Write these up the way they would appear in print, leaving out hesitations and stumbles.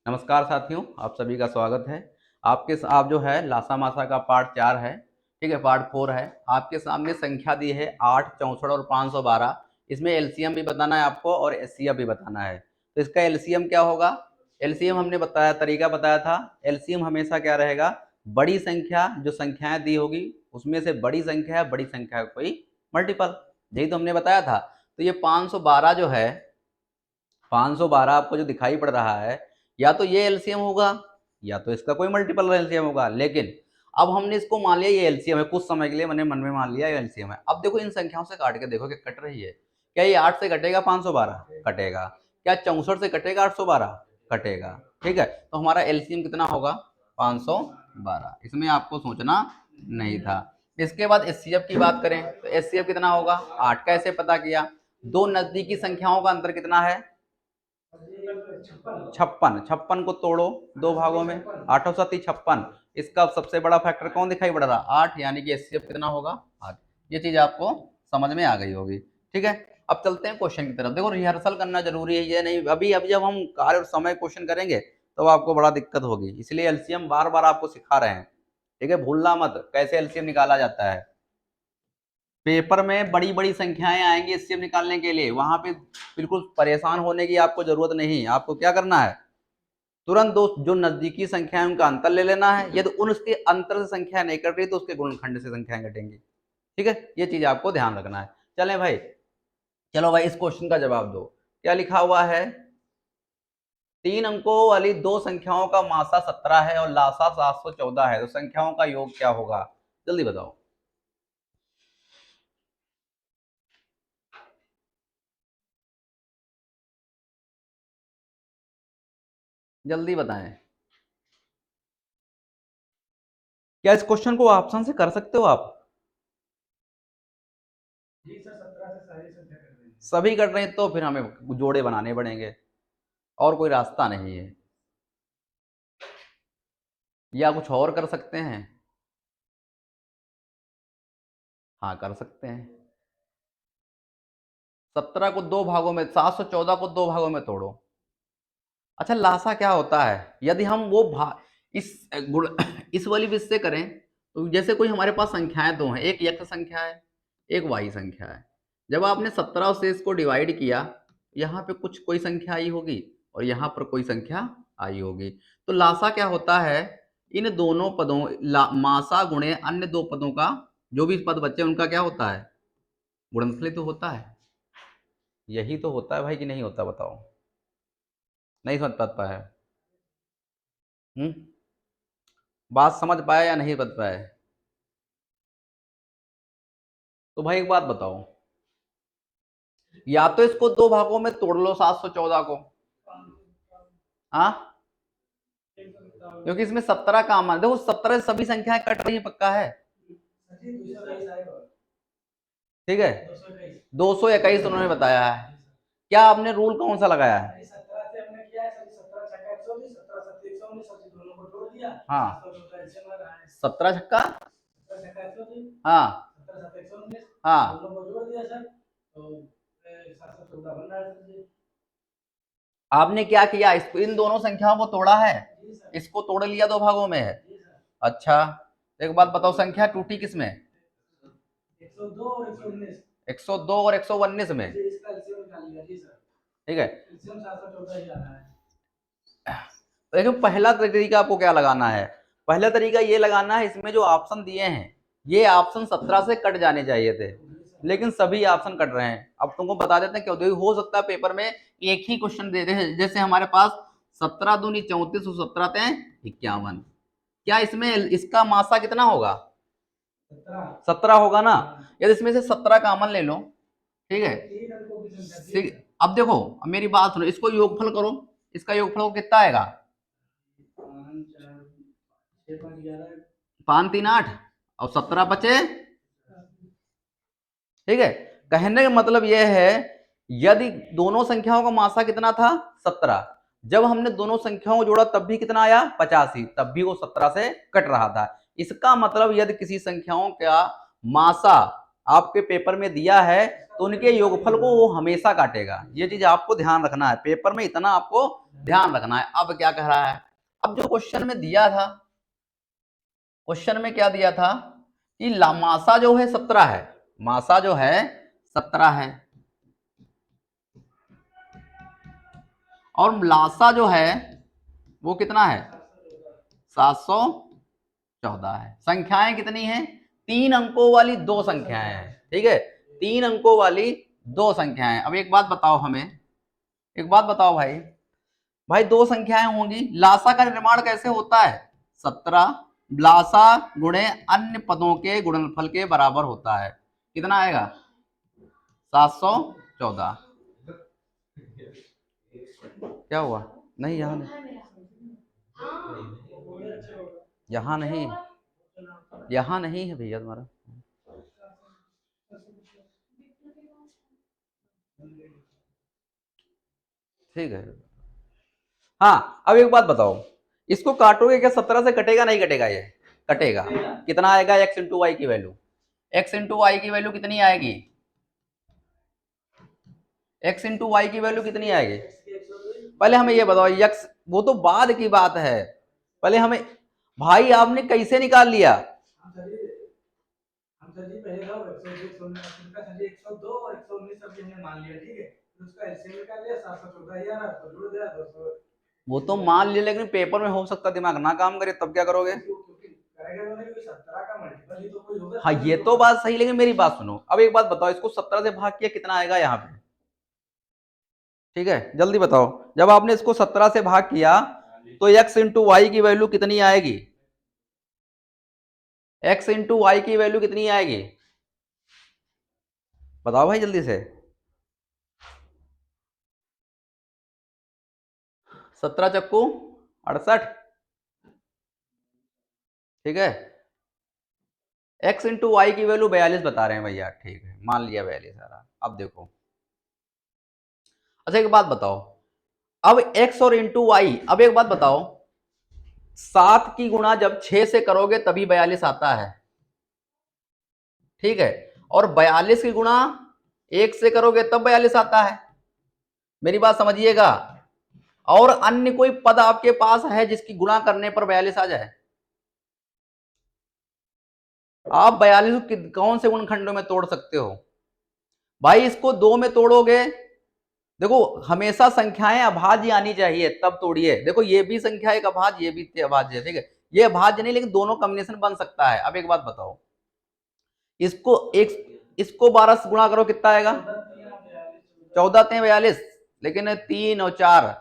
नमस्कार साथियों, आप सभी का स्वागत है। आप जो है लासा मासा का पार्ट 4 है, ठीक है, पार्ट 4 है। आपके सामने संख्या दी है 8, 64 और 512। इसमें एलसीएम भी बताना है आपको और एचसीएफ भी बताना है। तो इसका एलसीएम क्या होगा? एलसीएम हमने बताया, तरीका बताया था। एलसीएम हमेशा क्या रहेगा? बड़ी संख्या, जो संख्याएं दी होगी उसमें से बड़ी संख्या है, बड़ी संख्या का कोई मल्टीपल। यही तो हमने बताया था। तो ये 512 जो है, 512 आपको जो दिखाई पड़ रहा है, या तो ये एलसीएम होगा या तो इसका कोई मल्टीपल एलसीएम होगा। लेकिन अब हमने इसको मान लिया ये एलसीएम है, कुछ समय के लिए मैंने मन में मान लिया ये एलसीएम है। अब देखो इन संख्याओं से काट के देखो कि कट रही है। क्या ये 8 से कटेगा? 512 कटेगा। क्या 64 से कटेगा? 812 कटेगा। ठीक है, तो हमारा एलसीएम कितना होगा? 512। इसमें आपको सोचना नहीं था। इसके बाद एचसीएफ की बात करें तो एचसीएफ कितना होगा? 8 कैसे पता किया? दो नजदीकी संख्याओं का अंतर कितना है? 56। 56 को तोड़ो दो भागों में, 8 7 56। इसका सबसे बड़ा फैक्टर कौन दिखाई पड़ रहा? 8, यानी कि एचसीएफ कितना होगा? 8। ये चीज आपको समझ में आ गई होगी। ठीक है, अब चलते हैं क्वेश्चन की तरफ। देखो रिहर्सल करना जरूरी है, ये नहीं अभी अभी जब हम कार्य और समय क्वेश्चन करेंगे तो आपको बड़ा दिक्कत होगी, इसलिए एलसीएम बार बार आपको सिखा रहे हैं। ठीक है, भूलना मत कैसे एलसीएम निकाला जाता है। पेपर में बड़ी बड़ी संख्याएं आएंगी एचसीएफ निकालने के लिए, वहां पे बिल्कुल परेशान होने की आपको जरूरत नहीं। आपको क्या करना है? तुरंत दो जो नजदीकी संख्या है उनका अंतर ले लेना है। यदि उसके अंतर से संख्या नहीं कट रही तो उसके गुणनखंड से संख्याएं घटेंगी। ठीक है, ये चीज आपको ध्यान रखना है। चलें भाई, चलो भाई इस क्वेश्चन का जवाब दो। क्या लिखा हुआ है? 3 अंकों वाली दो संख्याओं का मासा 17 है और लासा 714 है, तो संख्याओं का योग क्या होगा? जल्दी बताओ। जल्दी बताएं। क्या इस क्वेश्चन को ऑप्शन से कर सकते हो आप? जी सर, 17 से सारी संख्या कर देंगे। सभी कर रहे हैं तो फिर हमें जोड़े बनाने पड़ेंगे, और कोई रास्ता नहीं है। या कुछ और कर सकते हैं? हाँ कर सकते हैं। 17 को दो भागों में, 714 को दो भागों में तोड़ो। अच्छा, लासा क्या होता है? यदि हम वो इस गुण इस वाली विधि से करें तो जैसे कोई हमारे पास संख्याएं दो हैं, एक यक्ष संख्या है, एक वाही संख्या है। जब आपने 17 से इसको डिवाइड किया, यहाँ पे कुछ कोई संख्या आई होगी और यहाँ पर कोई संख्या आई होगी। तो लासा क्या होता है? इन दोनों पदों मासा गुणे अन्य दो पदों का, जो भी पद बचे उनका क्या होता है? गुणनफल तो होता है। यही तो होता है भाई, कि नहीं होता? बताओ। नहीं समझ पाता है? हम्म, बात समझ पाए या नहीं बता पाए? तो भाई एक बात बताओ, या तो इसको दो भागों में तोड़ लो 714 को, हाँ, क्योंकि इसमें 17 काम है। देखो 17 से सभी संख्याएं कट रही है, पक्का है। ठीक है, 221 उन्होंने बताया है। क्या आपने रूल कौन सा लगाया है? 17 से हमने किया है सर, 17 छक्का 119, 17 7 119, सर दोनों को जोड़ दिया। हाँ, 17 छक्का, छक्का 119, हाँ 17 7 119, हाँ, दोनों को जोड़ दिया सर, तो 714 बन रहा है सर जी। आपने क्या किया? इन दोनों संख्याओं को तोड़ा है, इसको तोड़ लिया, दो भागों में है। अच्छा, एक बात बताओ, संख्या टूटी किसमें? 102 और 119। 102 और 119 में। इसका एलसीएम निकाल लिया जी सर। ठीक है, एलसीएम 714 ही आ रहा है। तो देखो पहला तरीका आपको क्या लगाना है? पहला तरीका ये लगाना है, इसमें जो ऑप्शन दिए हैं ये ऑप्शन 17 से कट जाने चाहिए थे, लेकिन सभी ऑप्शन कट रहे हैं। अब तुमको बता देते हैं क्यों। हो सकता है पेपर में एक ही क्वेश्चन दे दे, जैसे हमारे पास 17 दूनी 34 और 17 तें 51। क्या इसमें इसका मासा कितना होगा? 17 होगा ना। यदि इसमें से 17 कॉमन ले लो, ठीक है। अब देखो, अब मेरी बात सुनो, इसको योगफल करो, इसका योगफल कितना आएगा? 5 3 8 और 17 बचे। ठीक है, कहने का मतलब यह है, यदि दोनों संख्याओं का मासा कितना था? 17। जब हमने दोनों संख्याओं को जोड़ा तब भी कितना आया? 85, तब भी वो 17 से कट रहा था। इसका मतलब यदि किसी संख्याओं का मासा आपके पेपर में दिया है तो उनके योगफल को वो हमेशा काटेगा। ये चीज आपको ध्यान रखना है, पेपर में इतना आपको ध्यान रखना है। अब क्या कह रहा है, अब जो क्वेश्चन में दिया था, क्वेश्चन में क्या दिया था कि मासा जो है 17 है, मासा जो है 17 है, और लासा जो है वो कितना है, 714 है। संख्याएं कितनी हैं, 3 अंकों वाली 2 संख्याएं हैं, ठीक है, 3 अंकों वाली 2 संख्याएं। अब एक बात बताओ हमें, एक बात बताओ भाई, भाई 2 संख्याएं होंगी, लासा का निर्माण कैसे होता है, 17 लासा गुणे अन्य पदों के गुणनफल के बराबर होता है, कितना आएगा, 714। क्या हुआ, नहीं यहाँ नहीं, यहाँ नहीं, यहाँ नहीं है भैया तुम्हारा, ठीक है। हाँ अब एक बात बताओ, इसको काटोगे क्या, 17 से कटेगा नहीं कटेगा, ये कटेगा, कितना आएगा, x इंटू वाई की वैल्यू, x इंटू वाई की वैल्यू कितनी आएगी, x इंटू वाई की वैल्यू कितनी आएगी, पहले हमें ये बताओ, x वो तो बाद की बात है, पहले हमें, भाई आपने कैसे निकाल लिया, हम सर जी पहले 102 और 119 सर जी हमने मान लिया, ठीक है, फिर उसका एलसीएम निकाल लिया, 714,000 आपको जोड़ दिया 200। वो तो मान लिया, लेकिन पेपर में हो सकता दिमाग ना काम करे, तब क्या करोगे, करेगा तो नहीं, कोई 17 का मल्टीपल ही तो कोई होगा। हाँ ये तो बात सही, लेकिन मेरी बात सुनो, अब एक बात बताओ, इसको 17 से भाग किया कितना आएगा यहाँ पे, ठीक है जल्दी बताओ, जब आपने इसको 17 से भाग किया तो x इंटू वाई की वैल्यू कितनी आएगी, x इंटू वाई की वैल्यू कितनी आएगी, बताओ भाई जल्दी से, 17 चक्कू 68, ठीक है, x इंटू वाई की वैल्यू 42 बता रहे हैं भैया, ठीक है मान लिया 42 आ रहा। अब देखो, अच्छा एक बात बताओ, अब x और इंटू वाई, अब एक बात बताओ, 7 की गुणा जब 6 से करोगे तभी 42 आता है, ठीक है, और 42 की गुणा 1 से करोगे तब 42 आता है, मेरी बात समझिएगा, और अन्य कोई पद आपके पास है जिसकी गुणा करने पर 42 आ जाए, आप 42 कौन से गुणखंडों में तोड़ सकते हो, भाई इसको 2 में तोड़ोगे, देखो हमेशा संख्याएं अभाज्य आनी चाहिए तब तोड़िए, देखो ये भी संख्या एक अभाज्य, ये भी अभाज्य, ठीक है, ये अभाज्य नहीं लेकिन दोनों कॉम्बिनेशन बन सकता है। अब एक बात बताओ, इसको 12 से गुणा करो कितना आएगा, 14 3 42, लेकिन 3 और 4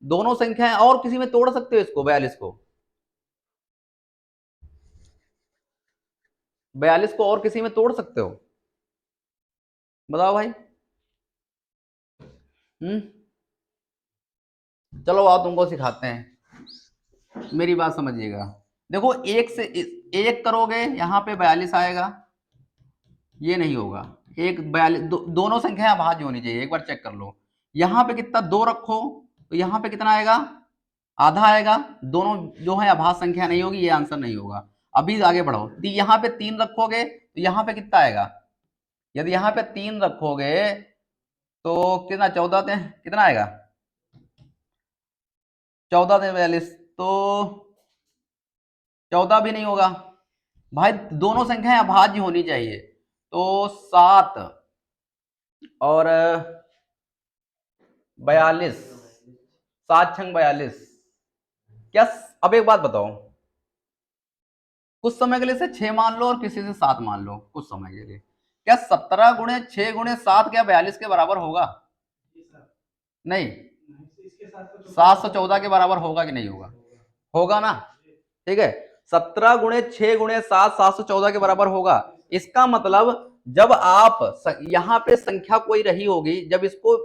दोनों संख्याएं, और किसी में तोड़ सकते हो इसको, 42 को, 42 को और किसी में तोड़ सकते हो, बताओ भाई, चलो आओ तुमको सिखाते हैं, मेरी बात समझिएगा, देखो एक से एक करोगे यहाँ पे 42 आएगा, ये नहीं होगा, एक 42 दोनों संख्याएं अभाज्य होनी चाहिए, एक बार चेक कर लो, यहाँ पे कितना 2 रखो तो यहाँ पे कितना आएगा, आधा आएगा, दोनों जो है अभाज्य संख्या नहीं होगी, ये आंसर नहीं होगा। अभी आगे बढ़ो, यहाँ पे 3 रखोगे तो यहाँ पे कितना आएगा, यदि यहाँ पे 3 रखोगे तो कितना, 14 कितना आएगा, 14 42, तो 14 भी नहीं होगा, भाई दोनों संख्याएं अभाज्य होनी चाहिए, तो 7 और 42, 7 छंग 42, क्या, अब एक बात बताओ, कुछ समय के लिए से 6 मान लो और किसी से 7 मान लो, कुछ समय के लिए, क्या 17 गुणे 6 गुणे 7 क्या 42 के बराबर होगा, नहीं, 714 के बराबर होगा कि नहीं होगा, होगा ना, ठीक है, 17 गुणे 6 गुणे 7 714 के बराबर होगा, इसका मतलब जब आप यहाँ पे संख्या कोई रही होगी, जब इसको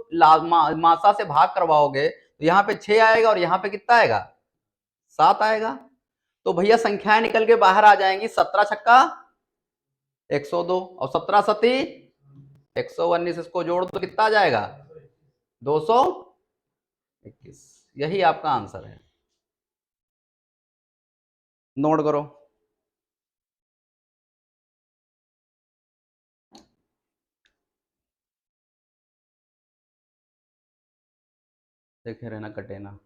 मासा से भाग करवाओगे तो यहाँ पे 6 आएगा और यहाँ पे कितना आएगा, 7 आएगा, तो भैया संख्याएं निकल के बाहर आ जाएंगी, 17 छक्का 102 और 17 सती 119, इसको जोड़ तो कितना आ जाएगा, 221, यही आपका आंसर है, नोट करो, देखे रहना कटे ना।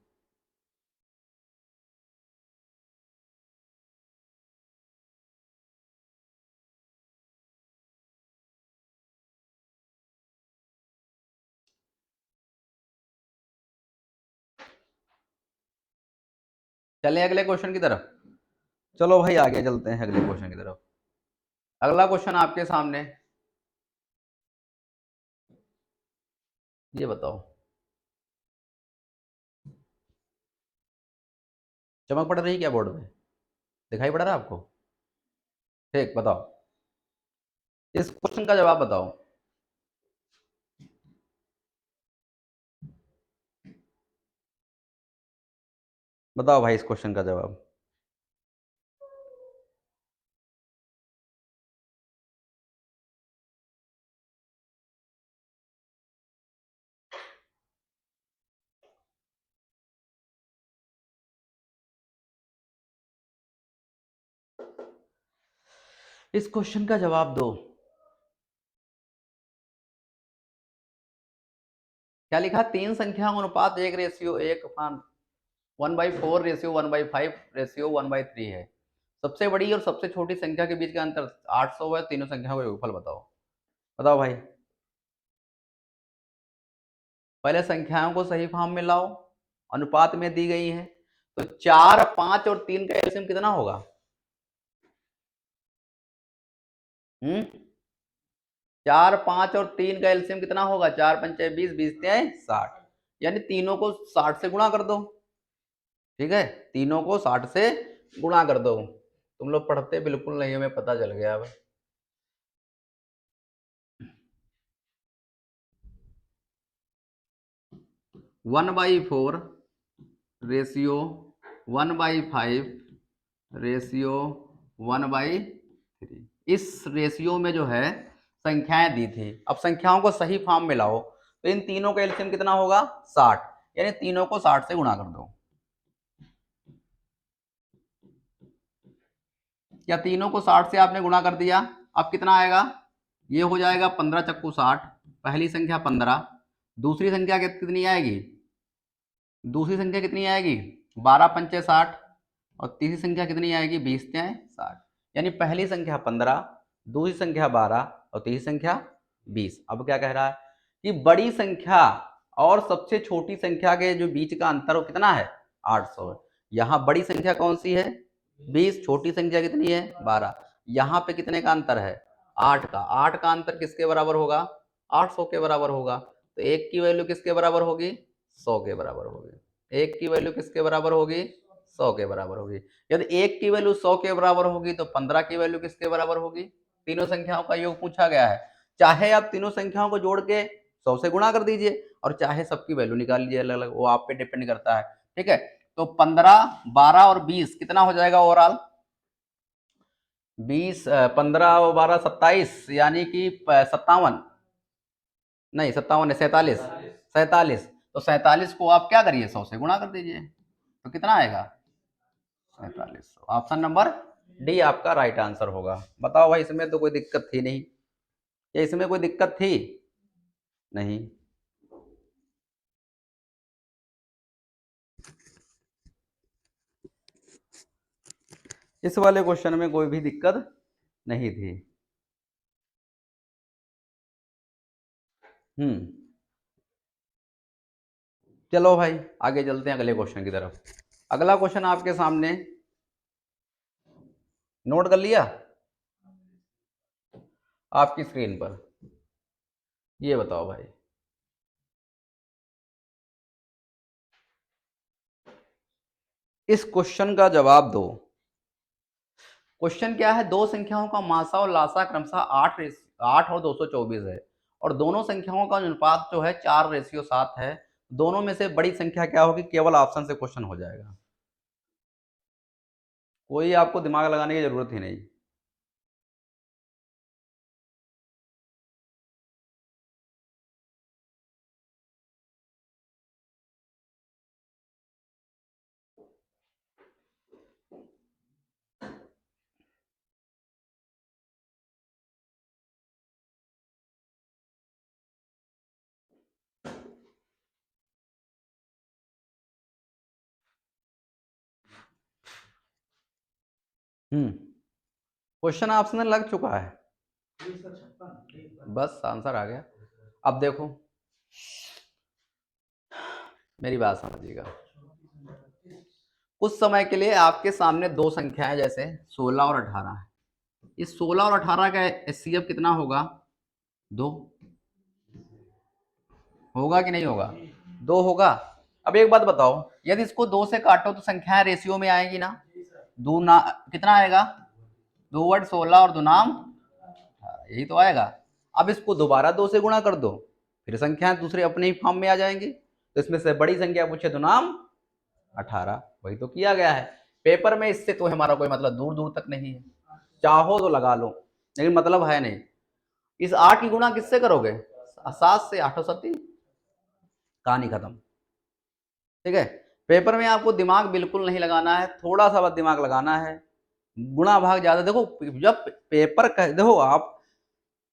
चलें अगले क्वेश्चन की तरफ। चलो भाई आगे चलते हैं अगले क्वेश्चन की तरफ। अगला क्वेश्चन आपके सामने, ये बताओ, चमक पड़ रही है क्या बोर्ड में, दिखाई पड़ रहा है आपको? ठीक, बताओ, इस क्वेश्चन का जवाब बताओ। बताओ भाई इस क्वेश्चन का जवाब। इस क्वेश्चन का जवाब दो। क्या लिखा? तीन संख्या अनुपात 1:1 1/4 रेशियो 1/5 रेशियो 1/3 है। सबसे बड़ी और सबसे छोटी संख्या के बीच का अंतर 800 है। तीनों संख्याओं का योगफल बताओ। बताओ भाई, पहले संख्याओं को सही फॉर्म में लाओ, अनुपात में दी गई है। तो 4, 5 और 3 का एलसीएम कितना होगा? 4, 5 और 3 का एलसीएम कितना होगा? 4 पंचे 20, 20 तिहाई 60, यानी तीनों को 60 से गुणा कर दो। ठीक है, तीनों को 60 से गुणा कर दो। तुम लोग पढ़ते बिल्कुल नहीं, हमें पता चल गया अब। 1/4 रेशियो 1/5 रेशियो 1/3, इस रेशियो में जो है संख्याएं दी थी। अब संख्याओं को सही फॉर्म में लाओ, तो इन तीनों का एलसीएम कितना होगा? 60, यानी तीनों को 60 से गुणा कर दो। या तीनों को 60 से आपने गुणा कर दिया, अब कितना आएगा? ये हो जाएगा 15 चक्कू 60, पहली संख्या 15, दूसरी संख्या कितनी आएगी? दूसरी संख्या कितनी आएगी? 12 पंचे 60, और तीसरी संख्या कितनी आएगी? 20 तिहाई 60, यानी पहली संख्या 15, दूसरी संख्या 12 और तीसरी संख्या 20। अब क्या कह रहा है कि बड़ी संख्या और सबसे छोटी संख्या के जो बीच का अंतर वो कितना है? 800 है। यहाँ बड़ी संख्या कौन सी है? 20, छोटी संख्या कितनी है? 12। यहाँ पे कितने का अंतर है? 8 का। 8 का अंतर किसके बराबर होगा? 800 के बराबर होगा। तो एक की वैल्यू किसके बराबर होगी? 100 के बराबर होगी। एक की वैल्यू किसके बराबर होगी? 100 के बराबर होगी। यदि एक की वैल्यू 100 के बराबर होगी तो 15 की वैल्यू किसके बराबर होगी? तीनों संख्याओं का योग पूछा गया है। चाहे आप तीनों संख्याओं को जोड़ के 100 से गुणा कर दीजिए और चाहे सबकी वैल्यू निकाल लीजिए अलग अलग, वो आप पे डिपेंड करता है। ठीक है, तो 15, 12 और 20 कितना हो जाएगा ओवरऑल? 20, 15 और 12 27, यानी कि 57, नहीं 57 है, 47, 47। तो 47 को आप क्या करिए? 100 से गुणा कर दीजिए, तो कितना आएगा? 4700। ऑप्शन नंबर डी आपका राइट आंसर होगा। बताओ भाई, इसमें तो कोई दिक्कत थी नहीं? या इसमें कोई दिक्कत थी? नहीं। इस वाले क्वेश्चन में कोई भी दिक्कत नहीं थी। चलो भाई आगे चलते हैं अगले क्वेश्चन की तरफ। अगला क्वेश्चन आपके सामने, नोट कर लिया आपकी स्क्रीन पर? ये बताओ भाई, इस क्वेश्चन का जवाब दो। क्वेश्चन क्या है? दो संख्याओं का मासा और लासा क्रमशः 8 और 224 है, और दोनों संख्याओं का अनुपात जो है 4:7 है। दोनों में से बड़ी संख्या क्या होगी? केवल ऑप्शन से क्वेश्चन हो जाएगा, कोई आपको दिमाग लगाने की जरूरत ही नहीं। क्वेश्चन ऑप्शन लग चुका है, बस आंसर आ गया। अब देखो, मेरी बात समझिएगा। कुछ समय के लिए आपके सामने दो संख्याएं जैसे 16 और 18 है, इस 16 और 18 का एचसीएफ कितना होगा? 2 होगा कि नहीं होगा? 2 होगा। अब एक बात बताओ, यदि इसको 2 से काटो तो संख्याएं रेशियो में आएगी ना? दो ना कितना आएगा? 2 × 16 और 2 नाम, यही तो आएगा। अब इसको दोबारा 2 से गुणा कर दो, फिर संख्याएं दूसरे अपने ही फॉर्म में आ जाएंगी। तो इसमें से बड़ी संख्या पूछे तो नाम 18, वही तो किया गया है पेपर में। इससे तो हमारा कोई मतलब दूर दूर तक नहीं है, चाहो तो लगा लो लेकिन मतलब है नहीं। इस 8 की गुणा किससे करोगे? 7 से। 8 7, कहानी खत्म। ठीक है, पेपर में आपको दिमाग बिल्कुल नहीं लगाना है, थोड़ा सा बस दिमाग लगाना है। गुणा भाग ज्यादा देखो, जब पेपर देखो आप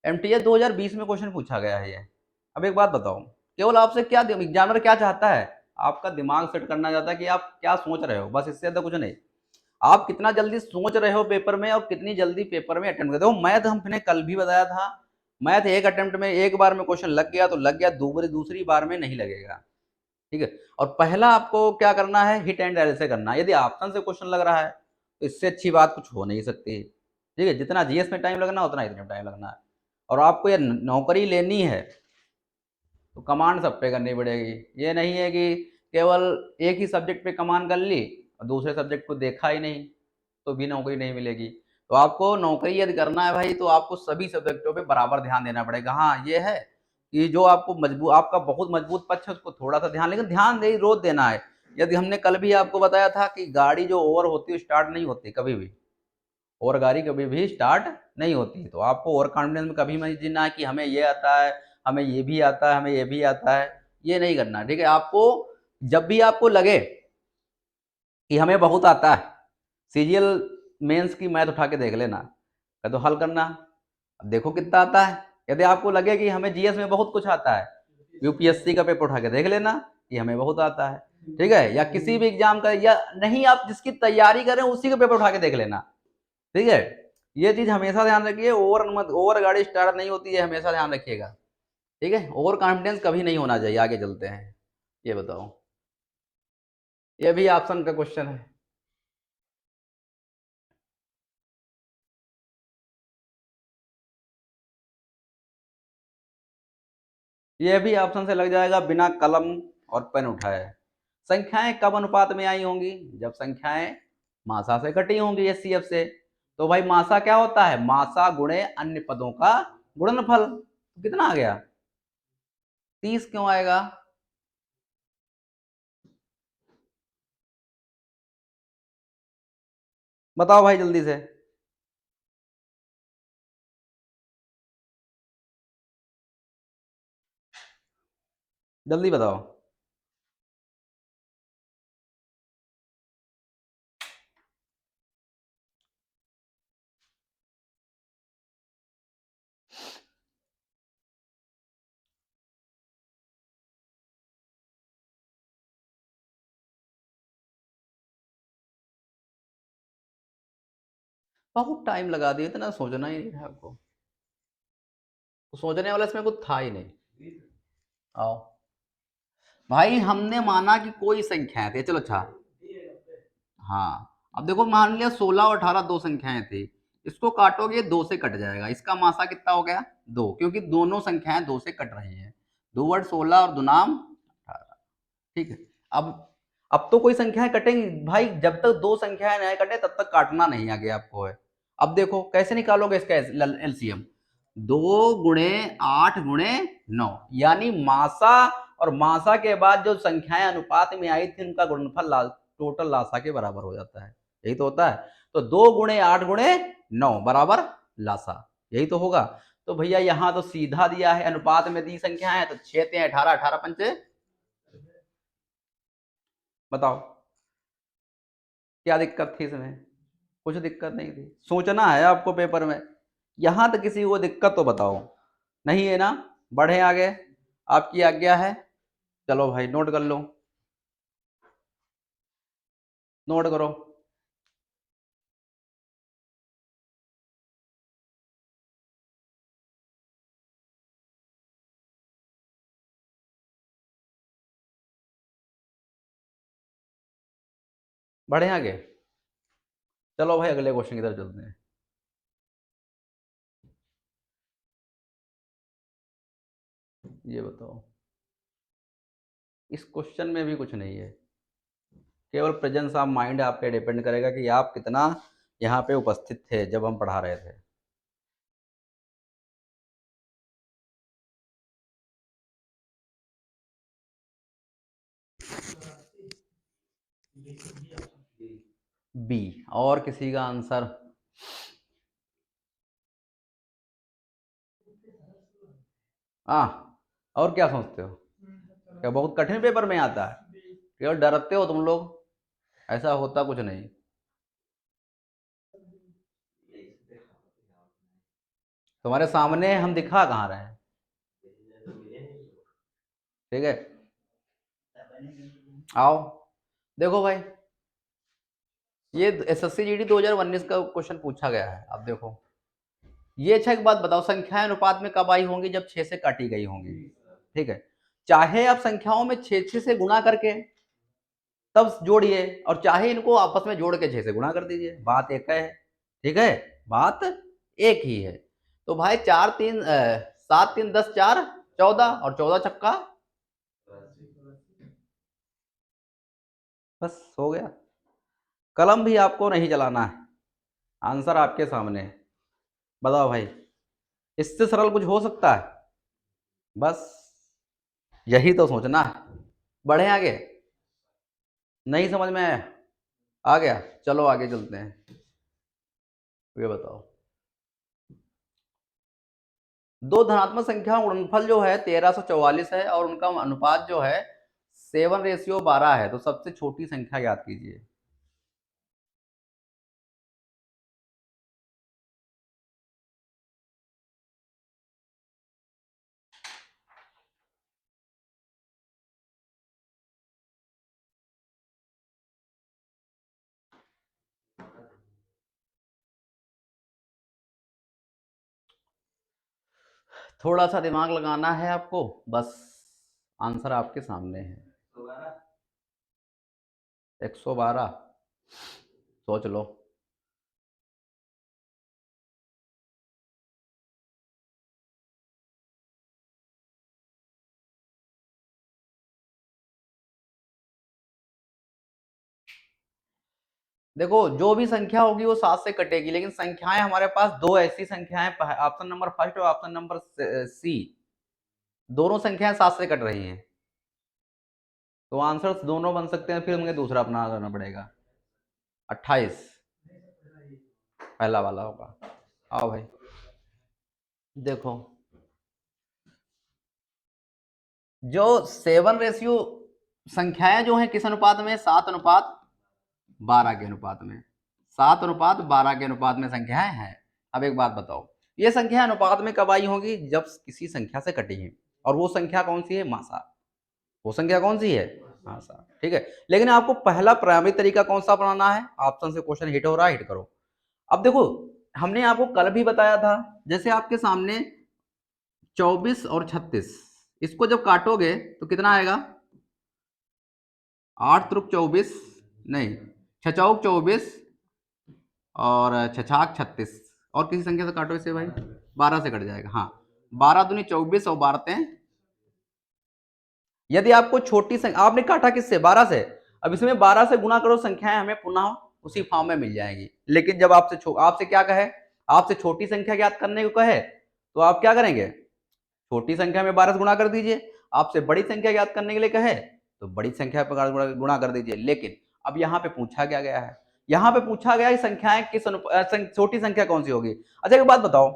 एमटीएस 2020 में क्वेश्चन पूछा गया है ये। अब एक बात बताओ, केवल आपसे क्या एग्जामिनर क्या चाहता है? आपका दिमाग सेट करना चाहता है कि आप क्या सोच रहे हो, बस इससे ज्यादा कुछ नहीं। आप कितना जल्दी सोच रहे हो पेपर में और कितनी जल्दी पेपर में अटेम्प्ट करते हो। मैथ हमने कल भी बताया था, मैथ एक अटेम्प्ट में एक बार में क्वेश्चन लग गया तो लग गया, दूसरी बार में नहीं लगेगा। ठीक है, और पहला आपको क्या करना है? हिट एंड एरर से करना है। यदि ऑप्शन से क्वेश्चन लग रहा है तो इससे अच्छी बात कुछ हो नहीं सकती। ठीक है, जितना जीएस में टाइम लगना उतना इसमें टाइम लगना है। और आपको ये नौकरी लेनी है तो कमांड सब पे करनी पड़ेगी। ये नहीं है कि केवल एक ही सब्जेक्ट पे कमांड कर ली और दूसरे सब्जेक्ट को देखा ही नहीं तो भी नौकरी नहीं मिलेगी। तो आपको नौकरी यदि करना है भाई तो आपको सभी सब्जेक्टों पे बराबर ध्यान देना पड़ेगा। हाँ ये है कि जो आपको मजबूत, आपका बहुत मजबूत पक्ष है उसको थोड़ा सा ध्यान, लेकिन ध्यान दे रोज देना है। यदि हमने कल भी आपको बताया था कि गाड़ी जो ओवर होती है स्टार्ट नहीं होती कभी भी, और गाड़ी कभी भी स्टार्ट नहीं होती। तो आपको ओवर कॉन्फिडेंस में कभी मत जीना है कि हमें ये आता है, हमें ये भी आता है, हमें ये भी आता है, ये नहीं करना। ठीक है, आपको जब भी आपको लगे कि हमें बहुत आता है, सीजीएल मेंस की मैथ उठा के देख लेना, तो हल करना, अब देखो कितना आता है। यदि आपको लगे कि हमें जीएस में बहुत कुछ आता है, यूपीएससी का पेपर उठा के देख लेना कि हमें बहुत आता है। ठीक है, या किसी भी एग्जाम का, या नहीं आप जिसकी तैयारी करें उसी का पेपर उठा के देख लेना। ठीक है, ये चीज हमेशा ध्यान रखिए। ओवर गाड़ी स्टार्ट नहीं होती है, हमेशा ध्यान रखिएगा। ठीक है, ओवर कॉन्फिडेंस कभी नहीं होना चाहिए। आगे चलते हैं, ये बताओ, ये भी ऑप्शन का क्वेश्चन है। ये भी ऑप्शन से लग जाएगा बिना कलम और पेन उठाए। संख्याएं कब अनुपात में आई होंगी? जब संख्याएं मासा से घटी होंगी, एचसीएफ से। तो भाई मासा क्या होता है? मासा गुणे अन्य पदों का गुणनफल। कितना आ गया? 30 क्यों आएगा? बताओ भाई जल्दी से, जल्दी बताओ। बहुत टाइम लगा दिया, इतना सोचना ही नहीं था आपको, तो सोचने वाला इसमें कुछ था ही नहीं। आओ भाई, हमने माना कि कोई संख्या थी, चलो अच्छा। हाँ, अब देखो मान लिया 16 और 18 दो संख्याएं थी, इसको काटोगे 2 से कट जाएगा, इसका मासा कितना हो गया? 2, क्योंकि दोनों संख्याएं 2 से कट रही हैं। 2 × 16 और 2 नाम 18। ठीक है, अब तो कोई संख्याएं कटेंगी भाई, जब तक दो संख्याएं नहीं कटे तब तक काटना नहीं आगे आपको है। अब देखो कैसे निकालोगे इसका एलसीएम? 2 × 8 × 9, यानी मासा और मासा के बाद जो संख्याएं अनुपात में आई थी उनका गुणनफल टोटल लासा के बराबर हो जाता है। यही तो होता है। तो 2 × 8 × 9 बराबर लासा, यही तो होगा। तो भैया यहां तो सीधा दिया है, अनुपात में दी संख्या है, तो 6 × 18, 18 पंचे, बताओ क्या दिक्कत थी इसमें? कुछ दिक्कत नहीं थी, सोचना है आपको पेपर में। यहां तक किसी को दिक्कत तो बताओ, नहीं है ना? बढ़े आगे, आपकी आज्ञा है। चलो भाई नोट कर लो, नोट करो। बढ़े आगे। चलो भाई अगले क्वेश्चन की तरफ चलते हैं। ये बताओ, इस क्वेश्चन में भी कुछ नहीं है, केवल प्रेजेंस ऑफ माइंड आप पे डिपेंड करेगा कि आप कितना यहाँ पे उपस्थित थे जब हम पढ़ा रहे थे। बी। और किसी का आंसर? हाँ, और क्या सोचते हो? क्या बहुत कठिन पेपर में आता है? केवल डरते हो तुम लोग, ऐसा होता कुछ नहीं। तुम्हारे सामने हम दिखा कहाँ रहे हैं? ठीक है, आओ देखो भाई, ये एसएससी जीडी 2019 का क्वेश्चन पूछा गया है। अब देखो, ये अच्छा एक बात बताओ, संख्याएं अनुपात में कब आई होंगी? जब 6 से काटी गई होंगी। ठीक है, चाहे आप संख्याओं में 6 से गुणा करके तब जोड़िए, और चाहे इनको आपस में जोड़ के 6 से गुणा कर दीजिए, बात एक है। ठीक है, बात एक ही है। तो भाई 7 3 10 4 14, और 14 छक्का, बस हो गया। कलम भी आपको नहीं चलाना है, आंसर आपके सामने है। बताओ भाई, इससे सरल कुछ हो सकता है? बस यही तो सोचना है। बढ़े आगे, नहीं समझ में आया? आ गया, चलो आगे चलते हैं। ये बताओ, दो धनात्मक संख्या गुणनफल जो है 1344 है, और उनका अनुपात जो है 7:12 है, तो सबसे छोटी संख्या याद कीजिए। थोड़ा सा दिमाग लगाना है आपको, बस आंसर आपके सामने है। 112, सोच लो। देखो, जो भी संख्या होगी वो 7 से कटेगी, लेकिन संख्याएं हमारे पास दो ऐसी संख्याएं, ऑप्शन नंबर फर्स्ट और ऑप्शन नंबर सी, दोनों संख्याएं 7 से कट रही हैं, तो आंसर दोनों बन सकते हैं, फिर हमें दूसरा अपना करना पड़ेगा। 28 पहला वाला होगा। आओ भाई देखो, जो 7 संख्याएं जो हैं किस अनुपात में? 7:12 के अनुपात में, 7:12 के अनुपात में संख्याएं हैं। अब एक बात बताओ, ये संख्या अनुपात में कब आई होगी? जब किसी संख्या से कटी है, और वो संख्या कौन सी है? मासा। वो संख्या कौन सी है? मासा। ठीक है, लेकिन आपको पहला प्रारंभिक तरीका कौन सा अपनाना है? ऑप्शन से क्वेश्चन हिट हो रहा है, हिट करो। अब देखो, हमने आपको कल भी बताया था, जैसे आपके सामने 24 और 36, इसको जब काटोगे तो कितना आएगा? 8 त्रिक 24, नहीं, 6 चौक 24, और 6 36, और किसी संख्या से काटो इसे भाई, 12 से कट जाएगा। हाँ, 12 दूनी 24 और 12 यदि आपको छोटी संख्या, आपने काटा किससे? 12 से, अब इसमें 12 से गुणा करो, संख्याएं हमें पुनः उसी फॉर्म में मिल जाएंगी। लेकिन जब आपसे क्या कहे? आपसे छोटी संख्या ज्ञात करने को कहे, तो आप क्या करेंगे? छोटी संख्या में 12 से गुणा कर दीजिए। आपसे बड़ी संख्या ज्ञात करने के लिए कहे, तो बड़ी संख्या पर गुणा कर दीजिए। लेकिन अब यहाँ पे पूछा क्या गया है? यहाँ पे पूछा गया है संख्याएं छोटी संख्या कौन सी होगी। अच्छा एक बात बताओ,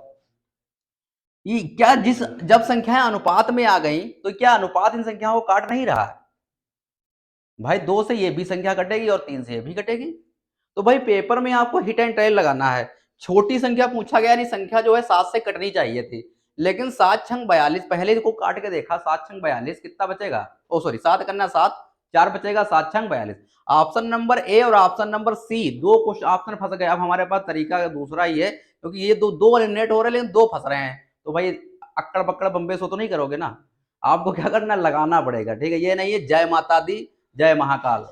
ये क्या जब संख्याएं अनुपात में आ गई, तो क्या अनुपात इन संख्याओं को काट नहीं रहा है? भाई 2 से ये भी संख्या कटेगी और 3 से ये भी कटेगी। तो भाई पेपर में आपको हिट एंड ट्रायल लगाना है। छोटी संख्या पूछा गया, नहीं संख्या जो है 7 से कटनी चाहिए थी, लेकिन 7 छंग 42, पहले को काट के देखा, 7 छंग 42 कितना बचेगा? ओ सॉरी, 7 करना 7, 4 बचेगा, 7 छंग 42। ऑप्शन नंबर ए और ऑप्शन नंबर सी, दो क्वेश्चन ऑप्शन फंस गए। अब हमारे पास तरीका दूसरा ही है, क्योंकि ये दो एलिमिनेट हो रहे हैं, लेकिन दो फंस रहे हैं, तो भाई अक्कड़ बक्कड़ बम्बे सो तो नहीं करोगे ना। आपको क्या करना, लगाना पड़ेगा। ठीक है, ये नहीं है जय माता दी जय महाकाल।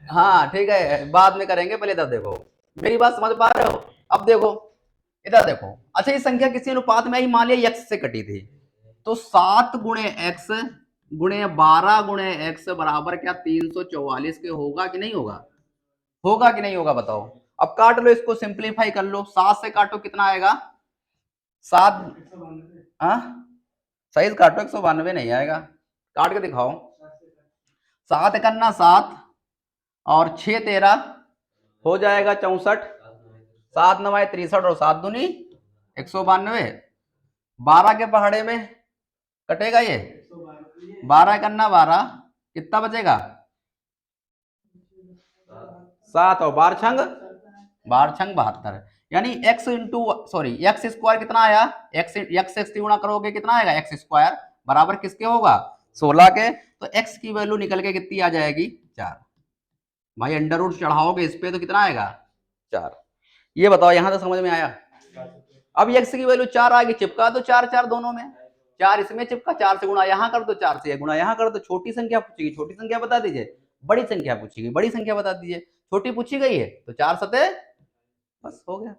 हाँ ठीक है, बाद में करेंगे, पहले इधर देखो, मेरी बात समझ पा रहे हो? अब देखो, इधर देखो। अच्छा, ये संख्या किसी अनुपात में ही मान लिया x से कटी थी, तो 7 गुणे x गुणे 12 गुणे x बराबर क्या 344 के होगा कि नहीं होगा? होगा कि नहीं होगा बताओ? अब काट लो इसको, सिंप्लीफाई कर लो, 7 से काटो कितना आएगा? 7, हाँ सही से काटो, 192 नहीं आएगा, काट के दिखाओ। 7 करना 7 और 6 13 हो जाएगा 64, 7 9 63 और 7 दूनी 192। 12 के पहाड़े में कटेगा ये, 12 करना 12, कितना बचेगा? 7 और 12 छंग 72, यानी x into sorry x square कितना आया? x x गुणा करोगे कितना आएगा? x स्क्वायर बराबर किसके होगा? 16 के। तो x की वैल्यू निकल के कितनी आ जाएगी? 4। भाई अंडर रूट चढ़ाओगे इस पे तो कितना आएगा? 4। ये बताओ, यहां तक समझ में आया? अब x की वैल्यू 4 आ गई, चिपका दो 4 4 दोनों में, 4 इसमें चिपका, 4 से गुणा यहां कर दो, 4 से गुणा यहां कर दो। छोटी संख्या पूछेगी, छोटी संख्या बता दीजिए, बड़ी संख्या पूछेगी, बड़ी संख्या बता दीजिए। छोटी पूछी गई है तो 4 सते, बस हो गया।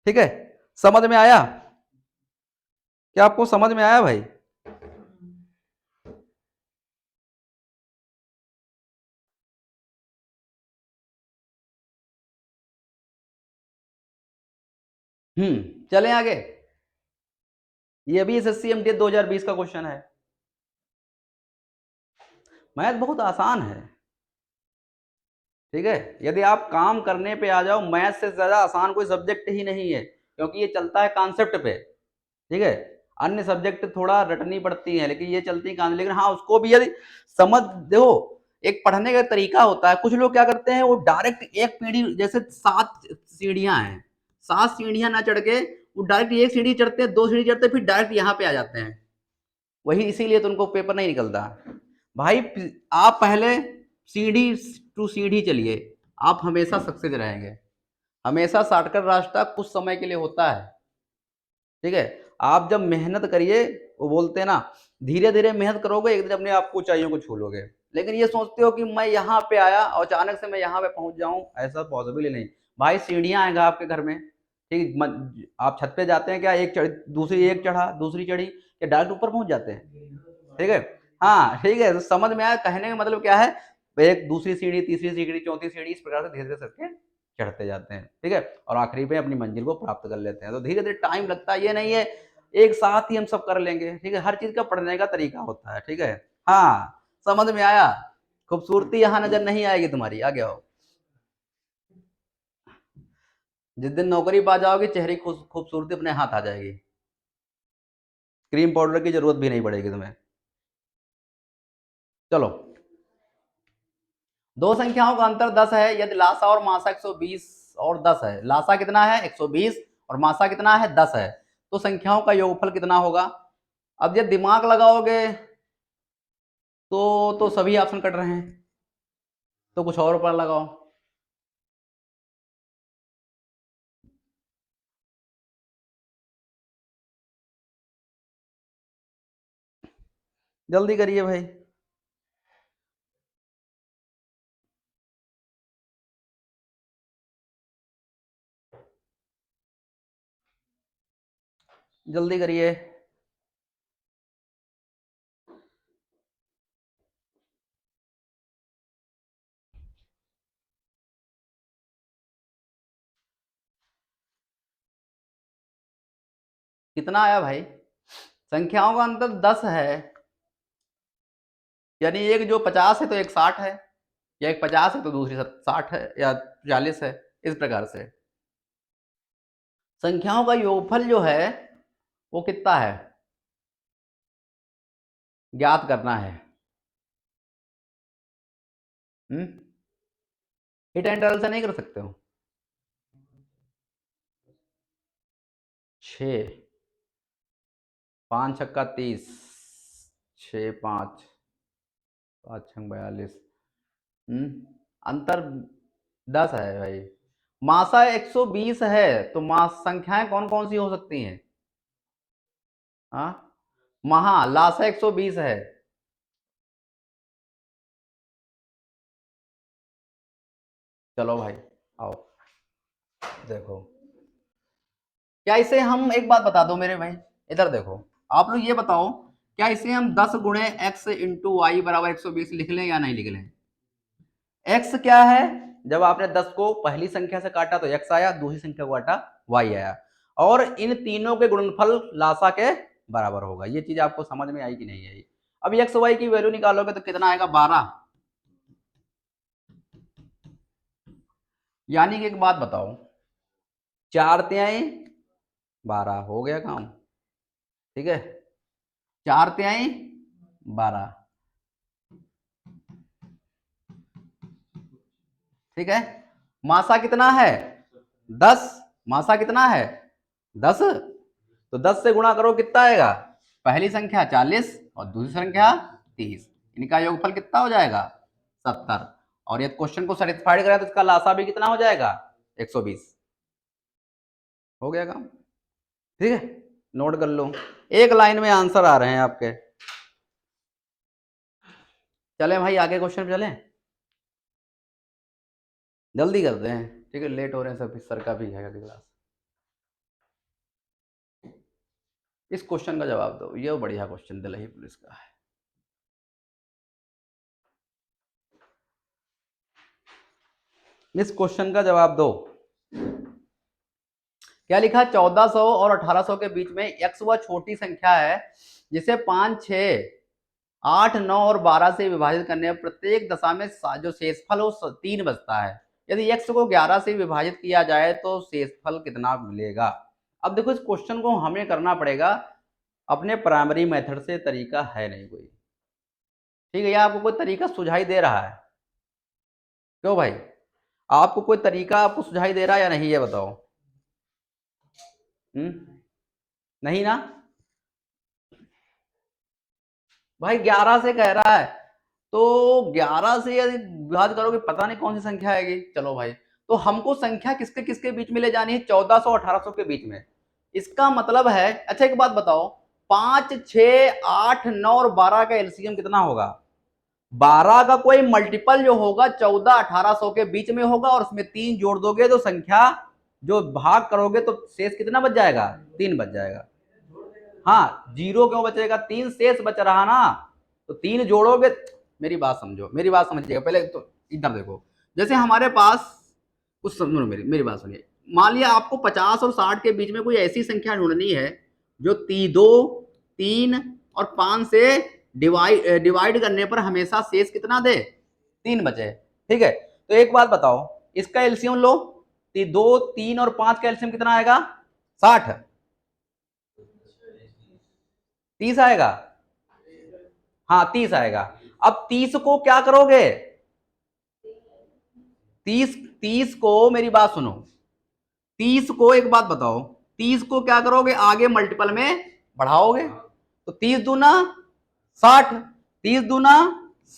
ठीक है, समझ में आया? क्या आपको समझ में आया भाई? चलें आगे। ये भी एसएससी एमटीएस 2020 का क्वेश्चन है। मैथ बहुत आसान है, ठीक है। यदि आप काम करने पे आ जाओ, मैथ से ज्यादा आसान कोई सब्जेक्ट ही नहीं है, क्योंकि ये चलता है कॉन्सेप्ट पे, ठीक है। अन्य सब्जेक्ट थोड़ा रटनी पड़ती है, लेकिन ये चलती है, लेकिन हाँ उसको भी यदि समझ, देखो एक पढ़ने का तरीका होता है। कुछ लोग क्या करते हैं, वो डायरेक्ट एक पीढ़ी, जैसे 7 सीढ़ियां हैं, 7 सीढ़ियां ना चढ़ के वो डायरेक्ट एक सीढ़ी चढ़ते हैं, 2 सीढ़ी चढ़ते हैं, फिर डायरेक्ट यहाँ पे आ जाते हैं। वही इसीलिए तो उनको पेपर नहीं निकलता। भाई आप पहले सीढ़ी टू सीढ़ी चलिए, आप हमेशा सक्सेस रहेंगे। हमेशा शॉर्टकट रास्ता कुछ समय के लिए होता है, ठीक है। आप जब मेहनत करिए, वो बोलते हैं ना, धीरे धीरे मेहनत करोगे, एक दिन अपने आप को ऊंचाइयों को छू लोगे। लेकिन ये सोचते हो कि मैं यहाँ पे आया और अचानक से मैं यहाँ पे पहुंच जाऊं, ऐसा पॉसिबल ही नहीं। भाई सीढ़ियां आएगा आपके घर में, ठीक। आप छत पे जाते हैं क्या, एक चढ़ दूसरी, एक चढ़ा दूसरी चढ़ी, क्या डायरेक्ट ऊपर पहुंच जाते हैं? ठीक है, हाँ ठीक है। तो समझ में आया कहने का मतलब क्या है? एक दूसरी सीढ़ी, तीसरी सीढ़ी, चौथी सीढ़ी, इस प्रकार से धीरे धीरे करके चढ़ते जाते हैं, ठीक है। और आखिरी पे अपनी मंजिल को प्राप्त कर लेते हैं। तो धीरे धीरे टाइम लगता है, ये नहीं है एक साथ ही हम सब कर लेंगे, ठीक है। हर चीज का पढ़ने का तरीका होता है, ठीक है। हाँ समझ में आया? खूबसूरती यहाँ नजर नहीं आएगी तुम्हारी, आगे आओ। जिस दिन नौकरी पा जाओगे, चेहरे की खूबसूरती अपने हाथ आ जाएगी, क्रीम पाउडर की जरूरत भी नहीं पड़ेगी तुम्हें। चलो, दो संख्याओं का अंतर 10 है, यदि लासा और मासा 120 और 10 है। लासा कितना है? 120, और मासा कितना है? 10 है। तो संख्याओं का योगफल कितना होगा? अब जब दिमाग लगाओगे तो सभी ऑप्शन कट रहे हैं, तो कुछ और ऊपर लगाओ। जल्दी करिए भाई। जल्दी करिए। कितना आया भाई? संख्याओं का अंतर 10 है, यानी एक जो 50 है तो एक 60 है, या एक 50 है तो दूसरी 60 है या 40 है, इस प्रकार से। संख्याओं का योगफल जो है वो कितना है, ज्ञात करना है। हिट एंड रन से नहीं कर सकते हो? 6, 5 छक्का 30, 6 5, 5 छंग 42। अंतर 10 है भाई। मासा 120 है, तो मास संख्याएं कौन कौन सी हो सकती हैं? हाँ, महा लासा 120 है, चलो भाई आओ देखो, क्या इसे हम, एक बात बता दो मेरे भाई, इधर देखो, आप लोग ये बताओ, क्या इसे हम 10 गुणे एक्स इंटू वाई बराबर 120 लिख लें या नहीं लिख लें? एक्स क्या है, जब आपने 10 को पहली संख्या से काटा तो एक्स आया, दूसरी संख्या को काटा वाई आया, और इन तीनों के गुणनफल लासा के बराबर होगा। ये चीज आपको समझ में आई कि नहीं आई? अब एक्स वाई की वैल्यू निकालोगे तो कितना आएगा? 12। यानी कि एक बात बताओ, 4 तिहाई 12 हो गया काम, ठीक है, 4 तिहाई 12, ठीक है। मासा कितना है? 10। मासा कितना है? 10। तो 10 से गुणा करो, कितना आएगा? पहली संख्या 40 और दूसरी संख्या 30, इनका योगफल कितना हो जाएगा? 70। और ये क्वेश्चन को सेटिस्फाइड करें तो इसका लासा भी कितना हो जाएगा? 120। हो गया काम, ठीक है। नोट कर लो, एक लाइन में आंसर आ रहे हैं आपके। चले भाई आगे क्वेश्चन पे चलें, जल्दी करते हैं, ठीक है, लेट हो रहे हैं सब, सर का भी है अगली क्लास। इस क्वेश्चन का जवाब दो, ये बढ़िया क्वेश्चन दिल्ली पुलिस का है। इस क्वेश्चन का जवाब दो। क्या लिखा? 1400 और 1800 के बीच में एक्स वह छोटी संख्या है जिसे 5, 6, 8, 9 और 12 से विभाजित करने पर प्रत्येक दशा में जो शेषफल हो 3 बचता है। यदि एक्स को 11 से विभाजित किया जाए तो शेषफल कितना मिलेगा? अब देखो, इस क्वेश्चन को हमें करना पड़ेगा अपने प्राइमरी मेथड से, तरीका है नहीं कोई, ठीक है। या आपको कोई तरीका सुझाई दे रहा है? क्यों भाई, आपको कोई तरीका आपको सुझाई दे रहा है या नहीं, ये बताओ। नहीं ना भाई, 11 से कह रहा है, तो 11 से यदि विभाजित करोगे पता नहीं कौन सी संख्या आएगी। चलो भाई, तो हमको संख्या किसके किसके बीच में ले जानी है? 1400 1800 के बीच में। इसका मतलब है, अच्छा एक बात बताओ, 5, 6, 8, 9 और 12 का एलसीएम कितना होगा? 12 का कोई मल्टीपल जो होगा 14 1800 के बीच में होगा, और उसमें 3 जोड़ दोगे तो संख्या, जो भाग करोगे तो शेष कितना बच जाएगा? 3 बच जाएगा। हाँ, जीरो क्यों बचेगा? 3 शेष बच रहा ना, तो 3 जोड़ोगे। मेरी बात समझो, मेरी बात समझिएगा पहले तो, इधर देखो, जैसे हमारे पास कुछ समझो, मेरी बात सुनिए। मान लिया आपको 50 और 60 के बीच में कोई ऐसी संख्या ढूंढनी है जो 2, 3 और 5 से डिवाइड करने पर हमेशा शेष कितना दे? 3 बचे, ठीक है। तो एक बात बताओ, इसका एलसीएम लो, 2, 3 और 5 का एलसीएम कितना आएगा? 60। 30 आएगा, हाँ 30 आएगा। अब 30 को क्या करोगे? 30 को, मेरी बात सुनो, 30 को एक बात बताओ, 30 को क्या करोगे? आगे मल्टीपल में बढ़ाओगे, तो 30 दूना 60, 30 दूना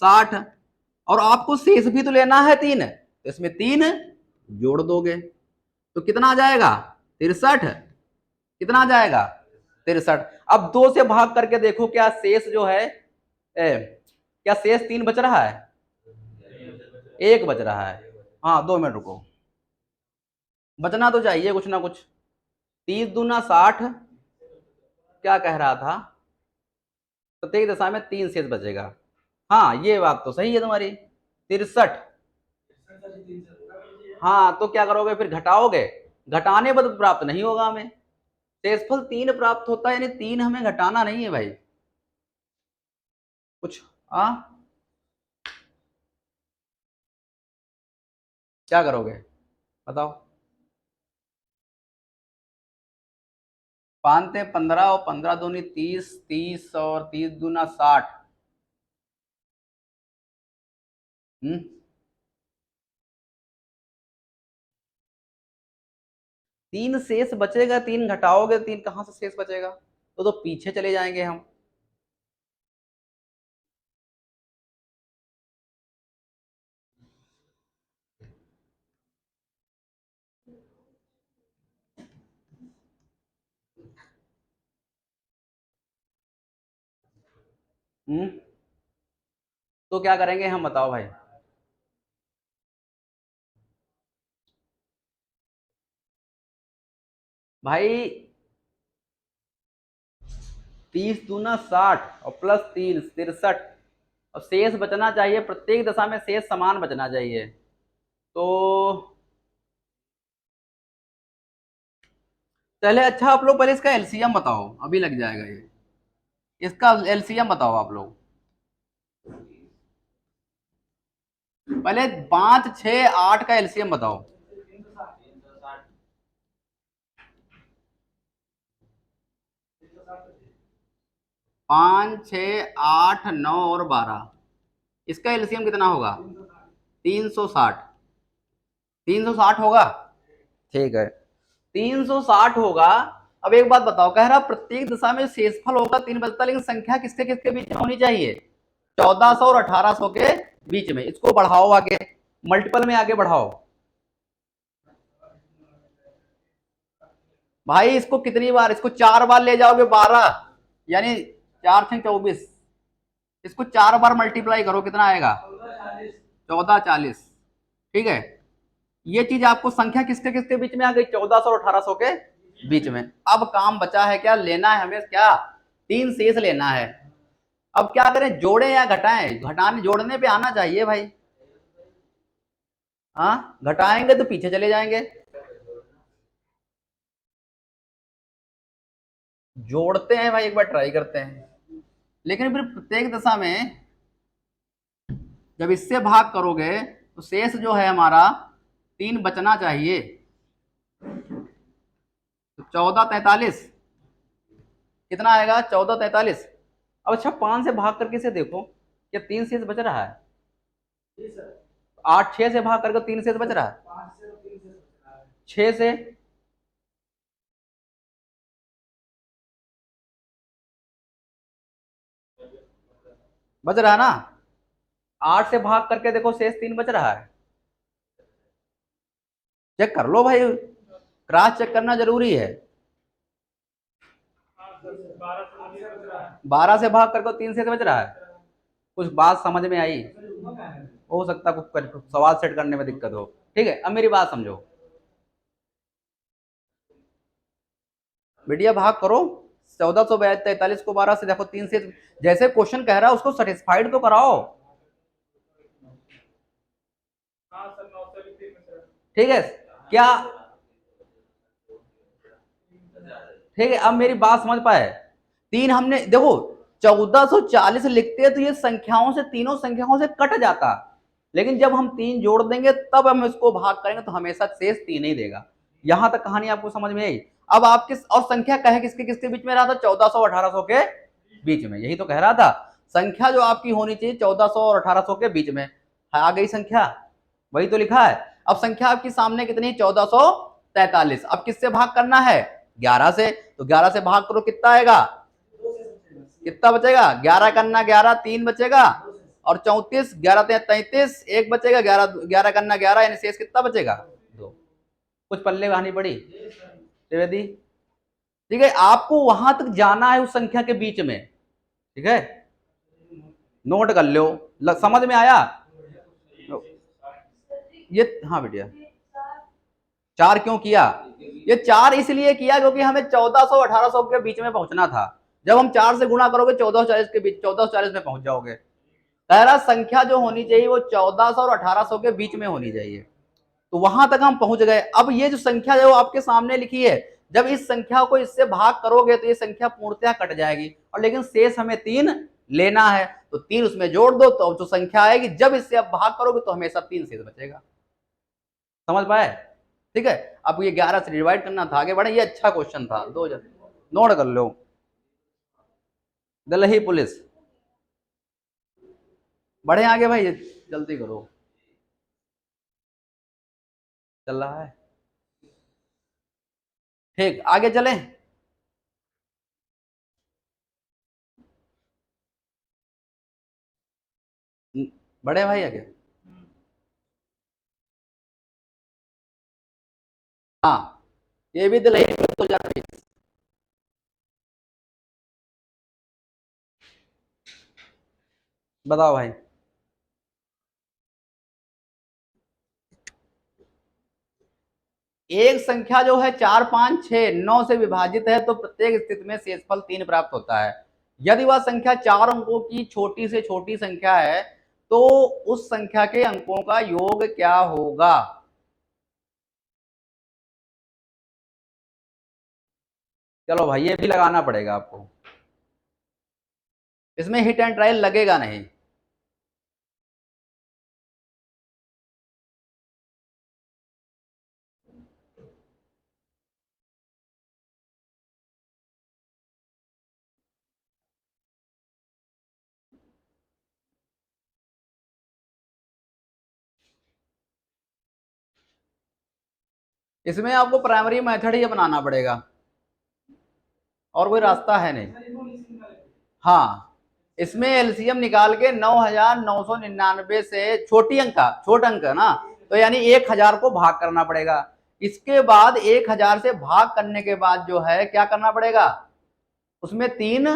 60, और आपको शेष भी तो लेना है 3, तो इसमें 3 जोड़ दोगे तो कितना आ जाएगा? 63। कितना आ जाएगा? 63। अब 2 से भाग करके देखो, क्या शेष जो है, क्या शेष 3 बच रहा है? 1 बच रहा है। हाँ 2 मिनट रुको, बचना तो चाहिए कुछ ना कुछ। 30 दूना 60, क्या कह रहा था? प्रत्येक दशा में 3 शेष बचेगा। हाँ ये बात तो सही है तुम्हारी, 63। हाँ तो क्या करोगे फिर? घटाओगे, घटाने पर तो प्राप्त नहीं होगा हमें, शेषफल 3 प्राप्त होता है, यानी 3 हमें घटाना नहीं है भाई कुछ। क्या करोगे बताओ? 5 × 15 और 15 दूनी 30, 30 और 30 दूना 60। 3 शेष बचेगा, 3 घटाओगे, 3 कहां से शेष बचेगा? तो पीछे चले जाएंगे हम। हम्म तो क्या करेंगे हम, बताओ भाई? भाई 30 दूना 60 और प्लस 3 63, और शेष बचना चाहिए, प्रत्येक दशा में शेष समान बचना चाहिए। तो चले, अच्छा आप लोग पहले इसका एलसीएम बताओ, अभी लग जाएगा ये। इसका एलसीएम बताओ आप लोग पहले, 5 6 8 का एलसीएम बताओ। 5 6 8 9 और 12, इसका एलसीएम कितना होगा? 360। 360 होगा, ठीक है, 360 होगा। अब एक बात बताओ, कह रहा प्रत्येक दिशा में शेषफल होगा 3 बचता, लेकिन संख्या किसके किसके बीच में होनी चाहिए? 1400 और 1800 के बीच में। इसको बढ़ाओ आगे, मल्टीपल में आगे बढ़ाओ भाई। इसको कितनी बार, इसको 4 बार ले जाओगे 12, यानी 4 6 24, इसको 4 बार मल्टीप्लाई करो, कितना आएगा? 1440। ठीक है, ये चीज आपको संख्या किसके किसके बीच में आ गई? 1400 और 1800 के बीच में। अब काम बचा है क्या? लेना है हमें क्या? 3 शेष लेना है। अब क्या करें, जोड़े या घटाएं? घटाने जोड़ने पे आना चाहिए भाई। हाँ, घटाएंगे तो पीछे चले जाएंगे, जोड़ते हैं भाई, एक बार ट्राई करते हैं। लेकिन फिर प्रत्येक दशा में जब इससे भाग करोगे तो शेष जो है हमारा 3 बचना चाहिए। तो 1443 कितना आएगा? 1443। अब अच्छा, 5 से भाग करके इसे देखो, क्या 3 शेष बच रहा है? 8 6 से भाग करके 3 शेष बच रहा है? 6 से बच रहा है ना? 8 से भाग करके देखो, शेष 3 बच रहा है। चेक कर लो भाई, क्रॉस चेक करना जरूरी है। 12 से भाग करके 3 शेष बच रहा है। कुछ बात समझ में आई? हो सकता है कुछ सवाल सेट करने में दिक्कत हो। ठीक है, अब मेरी बात समझो, बेटिया भाग करो। 1443 को 12 से देखो, 3 से जैसे क्वेश्चन कह रहा है उसको सेटिस्फाइड तो कराओ। ठीक है क्या? ठीक है, अब मेरी बात समझ पाए? 3 हमने देखो, 1440 लिखते हैं तो ये संख्याओं से, तीनों संख्याओं से कट जाता, लेकिन जब हम 3 जोड़ देंगे तब हम इसको भाग करेंगे तो हमेशा शेष 3 ही देगा। यहां तक कहानी आपको समझ में आई? अब आप किस और संख्या कहे किसके किसके बीच में रहा था? 1400 1800 के बीच में, यही तो कह रहा था। संख्या जो आपकी होनी चाहिए 1400 और 1800 के बीच में, आ गई संख्या, वही तो लिखा है। अब संख्या आपकी सामने कितनी? 1443। अब किससे भाग करना है? 11 से। तो 11 से भाग करो, कितना आएगा? कितना बचेगा? 11 करना 11, 3 बचेगा, और 34, 11 33, 1 बचेगा, 11 11 करना 11, यानी शेष कितना बचेगा? 2। कुछ पल्ले कहानी पड़ी त्रिवेदी? ठीक है, आपको वहां तक जाना है उस संख्या के बीच में। ठीक है, नोट कर लो, समझ में आया? ये हाँ बेटिया, 4 क्यों किया? ये 4 इसलिए किया क्योंकि हमें 1400 1800 के बीच में पहुंचना था। जब हम 4 से गुणा करोगे 1440 के बीच, 1440 में पहुंच जाओगे। पहला संख्या जो होनी चाहिए वो 1400 और 1800 के बीच में होनी चाहिए। तो वहां तक हम पहुंच गए। अब ये जो संख्या जो आपके सामने लिखी है, जब इस संख्या को इससे भाग करोगे तो ये संख्या पूर्णतः कट जाएगी, और लेकिन शेष हमें 3 लेना है, तो 3 उसमें जोड़ दो तो जो संख्या आएगी, जब इससे आप भाग करोगे तो हमेशा 3 शेष बचेगा। समझ पाए? ठीक है, अब ये 11 से डिवाइड करना था, आगे बढ़े। ये अच्छा क्वेश्चन था, 2000 नोट कर लो। दिल्ली पुलिस, बढ़े आगे भाई, जल्दी करो, चल रहा है। ठीक, आगे चलें। बढ़े भाई आगे। हाँ, ये भी दिल्ली पुलिस 2023। बताओ भाई। एक संख्या जो है 4 5 6 9 से विभाजित है तो प्रत्येक स्थिति में शेषफल 3 प्राप्त होता है। यदि वह संख्या 4 अंकों की छोटी से छोटी संख्या है तो उस संख्या के अंकों का योग क्या होगा? चलो भाई ये भी लगाना पड़ेगा आपको, इसमें हिट एंड ट्रायल लगेगा नहीं। इसमें आपको प्राइमरी मेथड ही अपनाना पड़ेगा और कोई रास्ता है नहीं। हाँ, इसमें एलसीएम निकाल के 9,999 से छोटी अंक का छोटा अंक है ना, तो यानी 1000 को भाग करना पड़ेगा। इसके बाद 1000 से भाग करने के बाद जो है क्या करना पड़ेगा, उसमें 3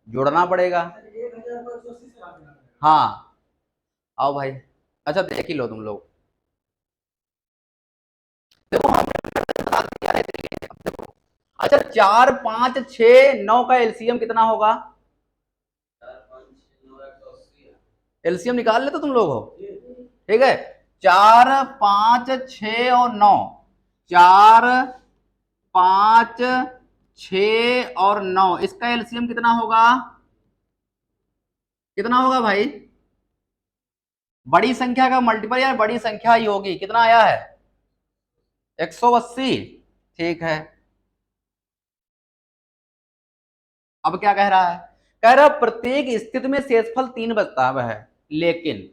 जोड़ना पड़ेगा। हाँ आओ भाई, अच्छा देख ही लो तुम लोग। देखो हमने बता दिया है, देखो अच्छा 4 5 6 9 का एलसीएम कितना होगा? एलसीएम निकाल ले तो तुम लोग हो, ठीक है। 4 5 6 और 9, 4 5 6 और 9, इसका एलसीएम कितना होगा? कितना होगा भाई? बड़ी संख्या का मल्टीपल यार बड़ी संख्या ही होगी। कितना आया है? 180। ठीक है, अब क्या कह रहा है? कह रहा प्रत्येक स्थिति में शेषफल 3 बचता है, लेकिन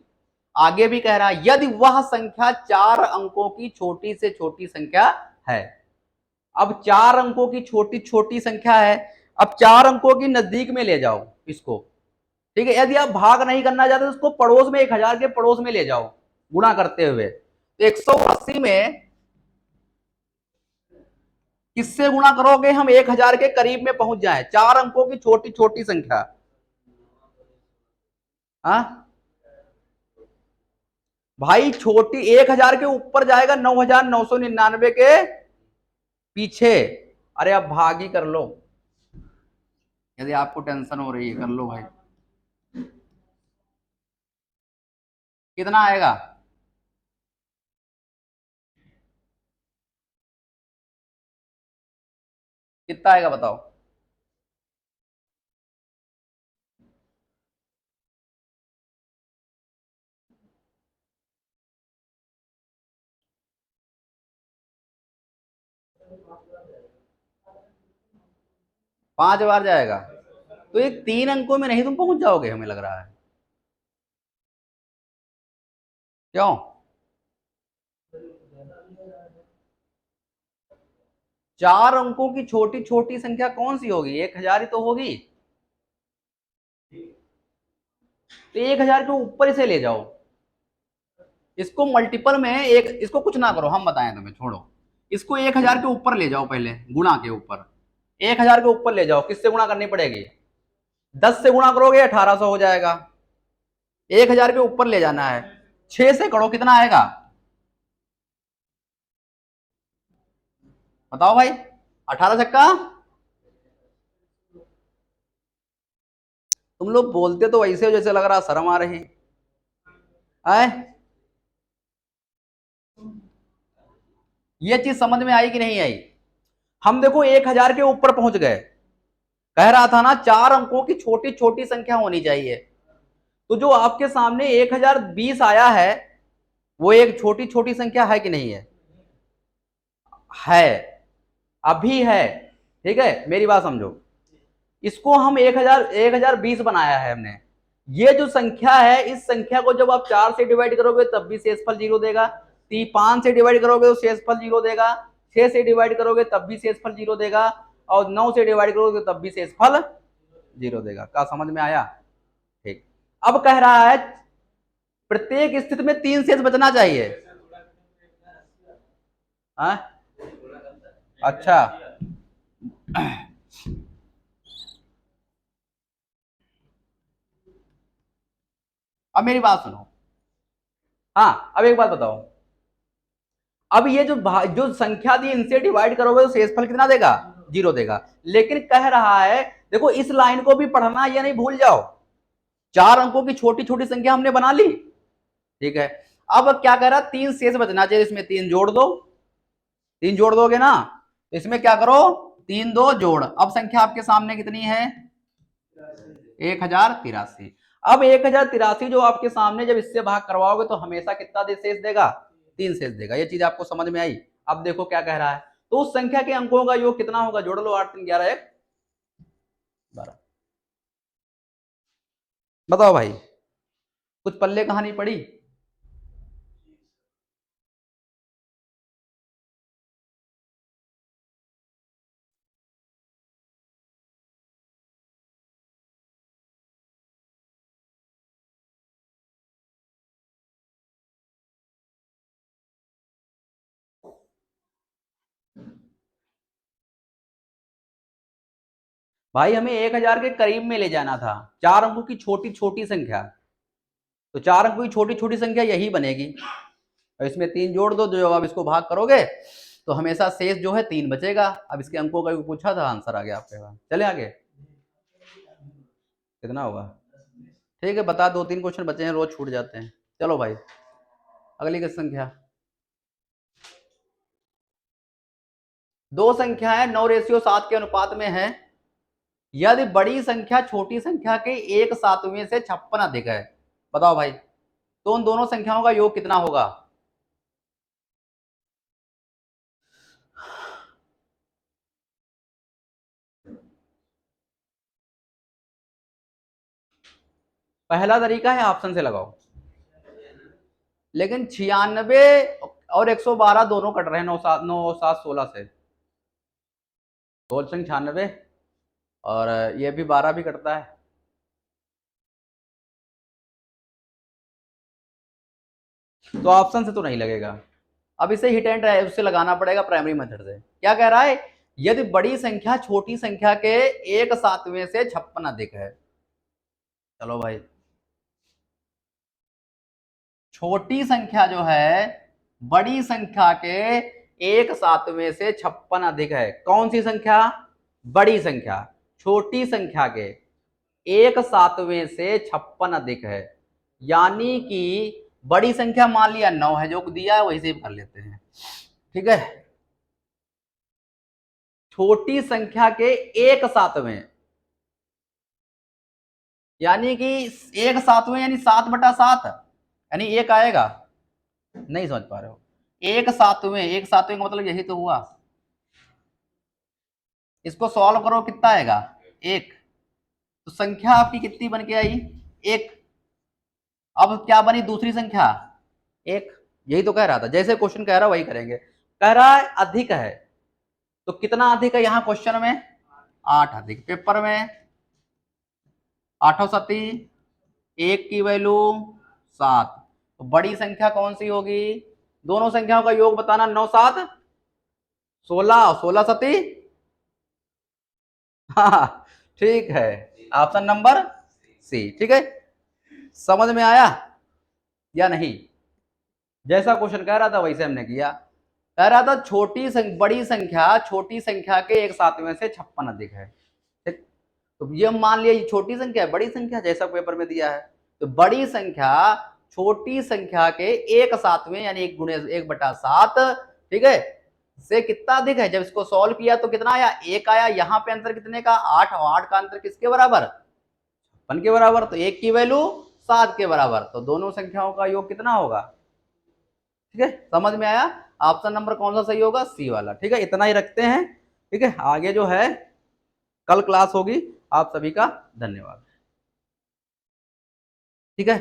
आगे भी कह रहा है यदि वह संख्या 4 अंकों की छोटी से छोटी संख्या है। अब 4 अंकों की छोटी छोटी संख्या है, अब 4 अंकों की नजदीक में ले जाओ इसको, ठीक है। यदि आप भाग नहीं करना चाहते तो उसको पड़ोस में 1000 के पड़ोस में ले जाओ गुणा करते हुए, तो 180 में किससे गुणा करोगे हम 1000 के करीब में पहुंच जाए, 4 अंकों की छोटी छोटी संख्या। हाँ भाई छोटी 1000 के ऊपर जाएगा 9,999 के पीछे। अरे अब भाग ही कर लो, यदि आपको टेंशन हो रही है कर लो भाई। कितना आएगा? कितना आएगा बताओ? पांच बार जाएगा तो ये 3 अंकों में नहीं तुम पहुंच जाओगे हमें लग रहा है। क्यों? 4 अंकों की छोटी छोटी संख्या कौन सी होगी? 1000 ही तो होगी, तो 1000 के ऊपर इसे ले जाओ। इसको मल्टीपल में एक, इसको कुछ ना करो हम बताएं तुम्हें, छोड़ो इसको। 1000 के ऊपर ले जाओ, पहले गुणा के ऊपर 1000 के ऊपर ले जाओ। किससे गुणा करनी पड़ेगी? 10 से गुणा करोगे 1800 हो जाएगा। 1000 के ऊपर ले जाना है, 6 से करो कितना आएगा बताओ भाई? 18 छक्का। तुम लोग बोलते तो ऐसे हो जैसे लग रहा शर्म आ रही है। ये चीज समझ में आई कि नहीं आई? हम देखो 1000 के ऊपर पहुंच गए, कह रहा था ना 4 अंकों की छोटी छोटी संख्या होनी चाहिए। तो जो आपके सामने 1020 आया है वो एक छोटी छोटी संख्या है कि नहीं है? है, अभी है, ठीक है। मेरी बात समझो, इसको हम 1020 बनाया है हमने। ये जो संख्या है इस संख्या को जब आप 4 से डिवाइड करोगे तब भी शेषफल 0 देगा, 5 से डिवाइड करोगे तो शेषफल 0 देगा, 6 से डिवाइड करोगे तब भी शेषफल 0 देगा, और 9 से डिवाइड करोगे तब भी शेषफल 0 देगा। क्या समझ में आया? ठीक। अब कह रहा है प्रत्येक स्थिति में 3 शेष बचना चाहिए। हाँ अच्छा, अब मेरी बात सुनो। हाँ अब एक बात बताओ, अब ये जो संख्या दी इनसे डिवाइड करोगे तो शेषफल कितना देगा, 0 देगा। लेकिन कह रहा है देखो इस लाइन को भी पढ़ना, ये नहीं भूल जाओ, 4 अंकों की छोटी छोटी संख्या हमने बना ली, ठीक है। अब क्या कह रहा है, 3 शेष बचना चाहिए, इसमें 3 जोड़ दो, 3 जोड़ दोगे ना, तो इसमें क्या करो 3 2 जोड़, अब संख्या आपके सामने कितनी है 1083। अब 1083 जो आपके सामने जब इससे भाग करवाओगे तो हमेशा कितना शेष देगा, 3 शेष देगा। ये चीज आपको समझ में आई। अब देखो क्या कह रहा है, तो उस संख्या के अंकों का योग कितना होगा, जोड़ लो, 8 3 11 1 12। बताओ भाई, कुछ पल्ले कहानी पड़ी? भाई हमें 1000 के करीब में ले जाना था, 4 अंकों की छोटी छोटी संख्या, तो 4 अंकों की छोटी छोटी संख्या यही बनेगी, और इसमें 3 जोड़ दो, जो अब इसको भाग करोगे तो हमेशा शेष जो है 3 बचेगा। अब इसके अंकों का पूछा था, आंसर आ गया आपके पास। चले आगे, कितना होगा, ठीक है बता, 2 3 क्वेश्चन बचे हैं, रोज छूट जाते हैं। चलो भाई अगली की संख्या, दो संख्याएं 9:7 के अनुपात में है, यदि बड़ी संख्या छोटी संख्या के 1/7 से 56 अधिक है, बताओ भाई तो उन दोनों संख्याओं का योग कितना होगा। पहला तरीका है ऑप्शन से लगाओ, लेकिन 96 और 112 दोनों कट रहे हैं 9 7 9 7 16 से, 96 और ये भी 12 भी कटता है, तो ऑप्शन से तो नहीं लगेगा। अब इसे हिट एंड उससे लगाना पड़ेगा प्राइमरी मेथड से। क्या कह रहा है, यदि बड़ी संख्या छोटी संख्या के 1/7 से 56 अधिक है, चलो भाई छोटी संख्या जो है बड़ी संख्या के 1/7 से 56 अधिक है, कौन सी संख्या, बड़ी संख्या छोटी संख्या के 1/7 से 56 अधिक है, यानी कि बड़ी संख्या मान लिया 9 है, जो दिया है वही से कर लेते हैं, ठीक है। छोटी संख्या के 1/7 यानी कि 1/7 यानी 7/7, यानी 1 आएगा, नहीं समझ पा रहे हो, 1/7 1/7 का मतलब यही तो हुआ, इसको सॉल्व करो कितना आएगा 1, तो संख्या आपकी कितनी बन के आई 1। अब क्या बनी दूसरी संख्या 1, यही तो कह रहा था, जैसे क्वेश्चन कह रहा वही करेंगे। कह रहा है अधिक है, तो कितना अधिक है यहाँ क्वेश्चन में 8 अधिक, पेपर में 8 7 1 की वैल्यू 7, तो बड़ी संख्या कौन सी होगी, दोनों संख्याओं का योग बताना, 9 7 16 16 7, हाँ ठीक है, ऑप्शन नंबर सी, ठीक है। समझ में आया या नहीं, जैसा क्वेश्चन कह रहा था वैसे हमने किया। कह रहा था बड़ी संख्या छोटी संख्या के 1/7 से 56 अधिक है, ठीक, तो ये मान लिया ये छोटी संख्या है, बड़ी संख्या जैसा पेपर में दिया है, तो बड़ी संख्या छोटी संख्या के 1/7 यानी 1/7, ठीक है, से कितना अधिक है। जब इसको सॉल्व किया तो कितना आया 1 आया, यहाँ पे अंतर कितने का 8, और 8 का अंतर किसके बराबर 56 के बराबर, तो 1 की वैल्यू 7 के बराबर, तो दोनों संख्याओं का योग कितना होगा, ठीक है। समझ में आया, ऑप्शन नंबर कौन सा सही होगा, सी वाला, ठीक है। इतना ही रखते हैं, ठीक है, आगे जो है कल क्लास होगी। आप सभी का धन्यवाद, ठीक है।